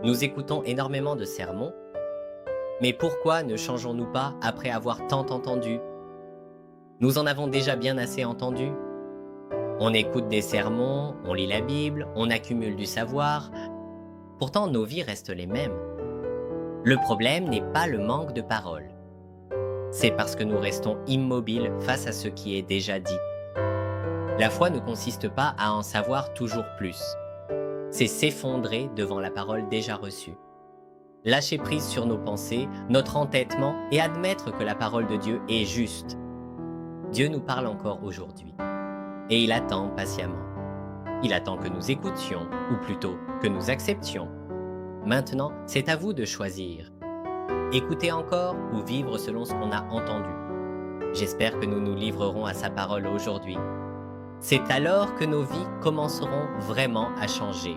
Nous écoutons énormément de sermons, mais pourquoi ne changeons-nous pas après avoir tant entendu? Nous en avons déjà bien assez entendu. On écoute des sermons, on lit la Bible, on accumule du savoir, pourtant nos vies restent les mêmes. Le problème n'est pas le manque de paroles, c'est parce que nous restons immobiles face à ce qui est déjà dit. La foi ne consiste pas à en savoir toujours plus, c'est s'effondrer devant la parole déjà reçue. Lâcher prise sur nos pensées, notre entêtement et admettre que la parole de Dieu est juste. Dieu nous parle encore aujourd'hui et il attend patiemment. Il attend que nous écoutions, ou plutôt que nous acceptions. Maintenant, c'est à vous de choisir. Écouter encore ou vivre selon ce qu'on a entendu. J'espère que nous nous livrerons à sa parole aujourd'hui. C'est alors que nos vies commenceront vraiment à changer.